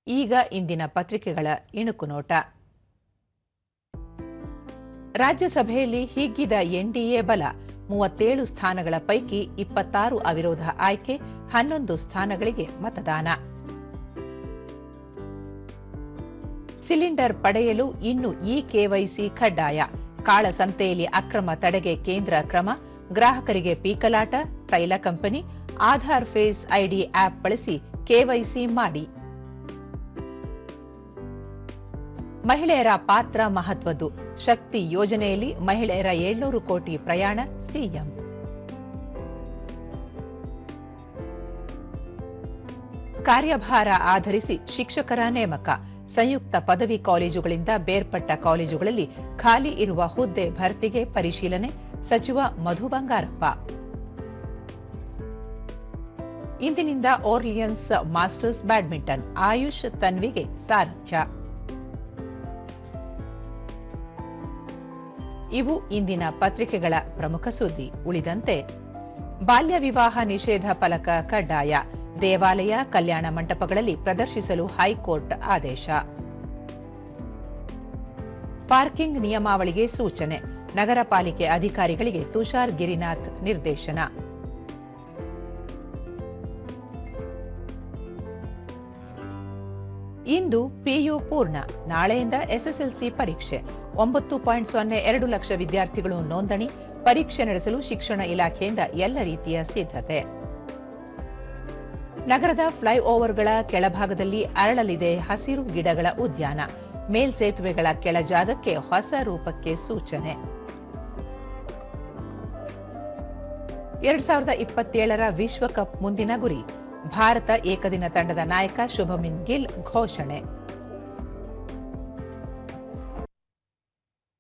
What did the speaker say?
ಈಗ ಇಂದಿನ ಪತ್ರಿಕೆಗಳ ಇಣುಕು ನೋಟ. ರಾಜ್ಯಸಭೆಯಲ್ಲಿ ಹಿಗ್ಗಿದ ಎನ್ಡಿಎ ಬಲ, 37 ಸ್ಥಾನಗಳ ಪೈಕಿ 26 ಅವಿರೋಧ ಆಯ್ಕೆ, 11 ಸ್ಥಾನಗಳಿಗೆ ಮತದಾನ. ಸಿಲಿಂಡರ್ ಪಡೆಯಲು ಇನ್ನು ಇಕೆವೈಸಿ ಕಡ್ಡಾಯ, ಕಾಳಸಂತೆಯಲ್ಲಿ ಅಕ್ರಮ ತಡೆಗೆ ಕೇಂದ್ರ ಕ್ರಮ, ಗ್ರಾಹಕರಿಗೆ ಪೀಕಲಾಟ, ತೈಲ company Aadhaar face ID app ಬಳಸಿ ಕೆವೈಸಿ ಮಾಡಿ. ಮಹಿಳೆಯರ ಪಾತ್ರ ಮಹತ್ವದ್ದು, ಶಕ್ತಿ ಯೋಜನೆಯಲ್ಲಿ ಮಹಿಳೆಯರ 700 ಕೋಟಿ ಪ್ರಯಾಣ, ಸಿಎಂ. ಕಾರ್ಯಭಾರ ಆಧರಿಸಿ ಶಿಕ್ಷಕರ ನೇಮಕ, ಸಂಯುಕ್ತ ಪದವಿ ಕಾಲೇಜುಗಳಿಂದ ಬೇರ್ಪಟ್ಟ ಕಾಲೇಜುಗಳಲ್ಲಿ ಖಾಲಿ ಇರುವ ಹುದ್ದೆ ಭರ್ತಿಗೆ ಪರಿಶೀಲನೆ, ಸಚಿವ ಮಧು ಬಂಗಾರಪ್ಪ. ಇಂದಿನಿಂದ ಓರ್ಲಿಯನ್ಸ್ ಮಾಸ್ಟರ್ಸ್ ಬ್ಯಾಡ್ಮಿಂಟನ್, ಆಯುಷ್ ತನ್ವಿಗೆ ಸಾರಥ್ಯ. ಇವು ಇಂದಿನ ಪತ್ರಿಕೆಗಳ ಪ್ರಮುಖ ಸುದ್ದಿ. ಉಳಿದಂತೆ ಬಾಲ್ಯ ವಿವಾಹ ನಿಷೇಧ ಫಲಕ ಕಡ್ಡಾಯ, ದೇವಾಲಯ ಕಲ್ಯಾಣ ಮಂಟಪಗಳಲ್ಲಿ ಪ್ರದರ್ಶಿಸಲು ಹೈಕೋರ್ಟ್ ಆದೇಶ. ಪಾರ್ಕಿಂಗ್ ನಿಯಮಾವಳಿಗೆ ಸೂಚನೆ, ನಗರ ಪಾಲಿಕೆ ಅಧಿಕಾರಿಗಳಿಗೆ ತುಷಾರ್ ಗಿರಿನಾಥ್ ನಿರ್ದೇಶನ. ಇಂದು ಪಿಯು ಪೂರ್ಣ, ನಾಳೆಯಿಂದ ಎಸ್ಎಸ್ಎಲ್ಸಿ ಪರೀಕ್ಷೆ. 9.02 ಲಕ್ಷ ವಿದ್ಯಾರ್ಥಿಗಳು ನೋಂದಣಿ, ಪರೀಕ್ಷೆ ನಡೆಸಲು ಶಿಕ್ಷಣ ಇಲಾಖೆಯಿಂದ ಎಲ್ಲ ರೀತಿಯ ಸಿದ್ಧತೆ. ನಗರದ ಫ್ಲೈಓವರ್ಗಳ ಕೆಳಭಾಗದಲ್ಲಿ ಅರಳಲಿದೆ ಹಸಿರು ಗಿಡಗಳ ಉದ್ಯಾನ, ಮೇಲ್ಸೇತುವೆಗಳ ಕೆಳಜಾಗಕ್ಕೆ ಹೊಸ ರೂಪಕ್ಕೆ ಸೂಚನೆ. 2027ರ ವಿಶ್ವಕಪ್ ಮುಂದಿನ ಗುರಿ, ಭಾರತ ಏಕದಿನ ತಂಡದ ನಾಯಕ ಶುಭಮನ್ ಗಿಲ್ ಘೋಷಣೆ.